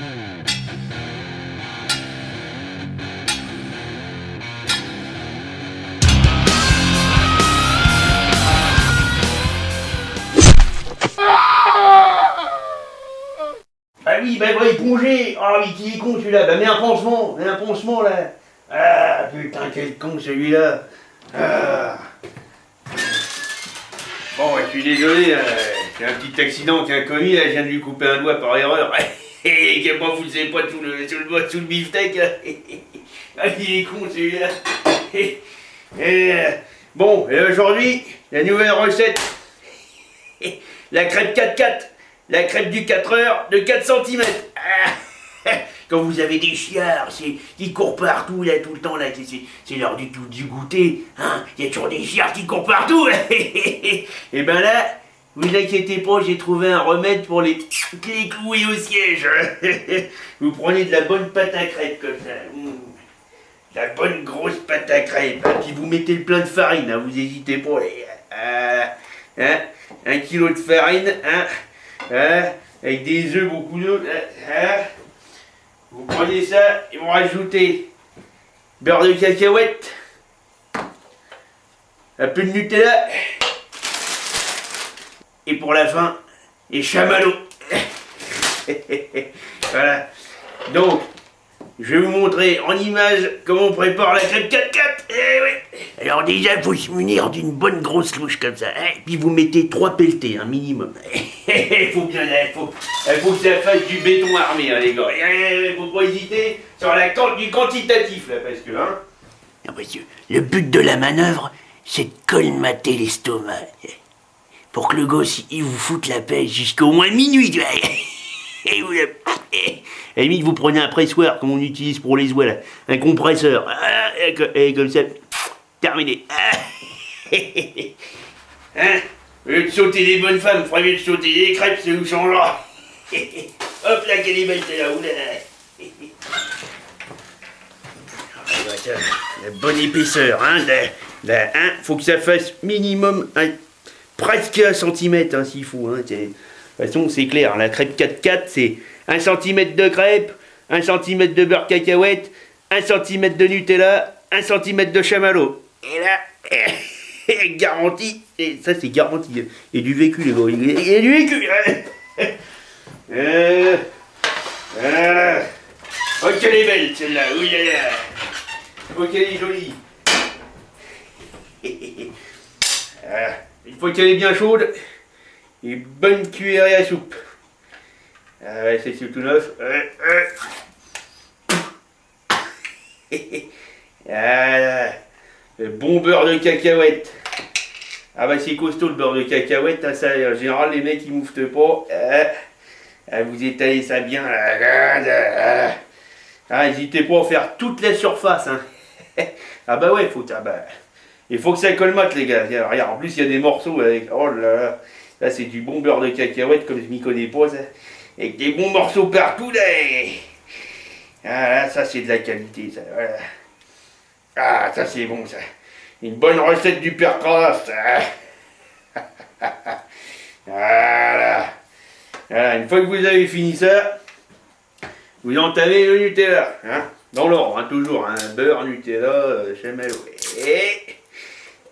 Ah oui, bah va éponger. Ah oui, qui est con celui-là. Bah mets un pansement là. Ah putain, quel con celui-là. Ah. Bon, je suis désolé, c'est un petit accident qui a commis, là, je viens de lui couper un doigt par erreur. Et qu'elle m'en foutait pas sous le beefsteak. Ah, il est con celui-là. Bon, et aujourd'hui, la nouvelle recette. La crêpe 4-4. La crêpe du 4 heures de 4 cm. Quand vous avez des chiards, qui courent partout là tout le temps là, c'est l'heure du goûter, hein, il y a toujours des chiards qui courent partout. Et ben là, vous inquiétez pas, j'ai trouvé un remède pour les clouer au siège. Vous prenez de la bonne pâte à crêpes comme ça. La bonne grosse pâte à crêpes, hein, puis vous mettez le plein de farine, hein, vous hésitez pas. 1 kilo de farine, avec des œufs, beaucoup d'eau. Vous prenez ça et vous rajoutez beurre de cacahuète, un peu de Nutella, et pour la fin, les chamallows. Voilà. Donc, je vais vous montrer en image comment on prépare la crêpe 4-4. Alors déjà, il faut se munir d'une bonne grosse louche comme ça. Et puis vous mettez 3 pelletés, un minimum. Il faut que ça fasse du béton armé, hein, les gars. Il faut pas hésiter sur du quantitatif, là, parce que, hein. Non, monsieur, le but de la manœuvre, c'est de colmater l'estomac. Pour que le gosse, il vous foute la paix jusqu'au moins minuit. Et vous, à la limite, vous prenez un pressoir, comme on utilise pour les oies, là. Un compresseur. Et comme ça, terminé. Hein? Au lieu de sauter des bonnes femmes, il faudrait mieux de sauter des crêpes, ça vous changera. Hop là, quelle est belle celle-là, la bonne épaisseur, hein. Faut que ça fasse minimum presque 1 cm, hein, s'il faut. Hein. De toute façon, c'est clair, la crêpe 4-4, c'est 1 cm de crêpe, 1 cm de beurre cacahuète, 1 cm de Nutella, 1 cm de chamallow. Et là, garanti, et ça c'est garanti. Et du vécu, les gars, il y a du vécu. Oh, qu'elle est belle celle-là, oui, là. Oh, qu'elle est jolie. Il faut qu'elle est bien chaude. Et bonne cuillerée à soupe. Ah ouais, c'est tout neuf. Voilà. Le bon beurre de cacahuète. Ah bah c'est costaud le beurre de cacahuète, hein, ça, en général les mecs ils mouftent pas. Vous étalez ça bien. N'hésitez pas à faire toute la surface. Hein. Ah bah ouais, il faut que ça colmate les gars. Regarde, en plus il y a des morceaux avec. Oh là là. Là c'est du bon beurre de cacahuète comme je m'y connais pas ça. Avec des bons morceaux partout là. Ah là, ça c'est de la qualité ça. Voilà. Ah ça c'est bon ça. Une bonne recette du père Craft. Voilà. Voilà. Une fois que vous avez fini ça, vous entamez le Nutella. Hein, dans l'ordre, hein, toujours. Hein, beurre, Nutella, chamallow. Et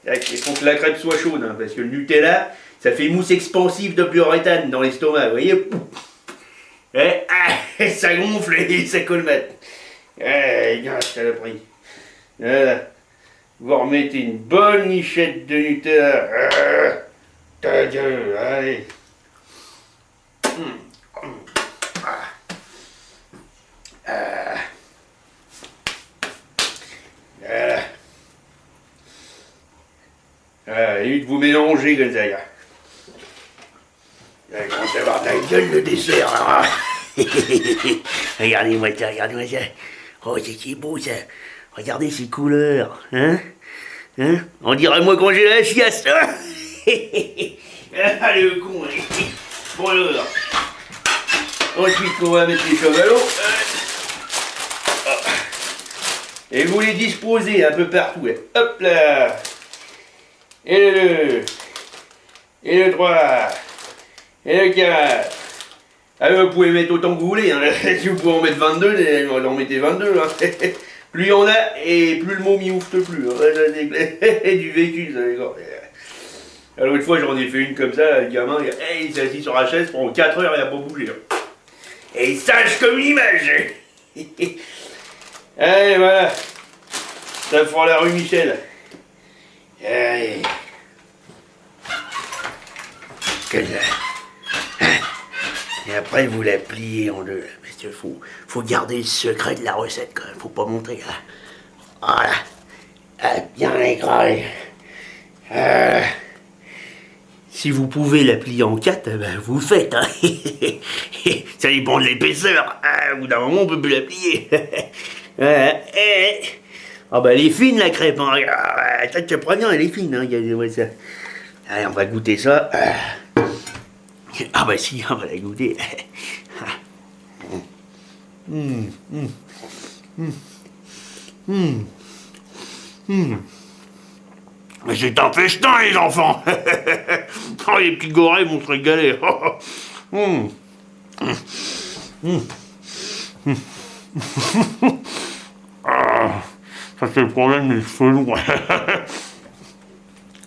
il faut que la crêpe soit chaude, hein, parce que le Nutella, ça fait mousse expansive de pleuréthane dans l'estomac, vous voyez. Et ça gonfle et ça colmate. Ça l'a pris. Voilà. Vous remettez une bonne nichette de Nutella. Ta gueule, allez. Et vous mélangez comme ça. Vous commencez à avoir de la gueule le dessert. Regardez-moi ça, regardez-moi ça. Oh, c'est beau ça. Regardez ces couleurs. Hein? On dirait moi quand j'ai la chiasse. Ah, le con. Bon alors. Ensuite, on va mettre les chamallows. Et vous les disposez un peu partout. Hop là. Et le 2. Et le 3. Et le 4. Ah, vous pouvez mettre autant que vous voulez, hein. Si vous pouvez en mettre 22, vous en mettez 22. Hein. Plus il y en a, et plus le mot m'y oufte plus. Hein. Du vécu, ça, d'accord. L'autre fois, j'en ai fait une comme ça, le gamin, il s'est assis sur la chaise pendant 4 heures, il n'a pas bougé. Hein. Et sage comme une image. Allez, voilà. Ça fera la rue Michel. Allez. Et après, vous la pliez en deux. Parce qu'il faut garder le secret de la recette, quand même. Faut pas montrer. Hein. Voilà. Ah, bien écrasé. Si vous pouvez la plier en 4, ben vous le faites. Hein. Ça dépend de l'épaisseur. Ah, au bout d'un moment, on peut plus la plier. Ah bah elle est fine la crêpe. Hein. Toi, tu prends bien, elle est fine. Hein. Allez, on va goûter ça. Ah bah si, on va la goûter. Mais c'est un festin, les enfants. Oh, les petits gorets vont se régaler. Ah, ça c'est le problème des cheveux longs.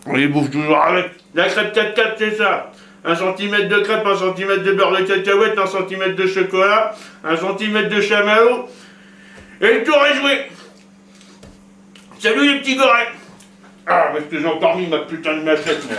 On les bouffe toujours avec. La crêpe 4-4, c'est ça. 1 cm de crêpe, 1 cm de beurre de cacahuète, 1 cm de chocolat, 1 cm de chamallow. Et le tour est joué. Salut les petits gorets. Ah, parce que j'ai encore mis ma putain de machette là.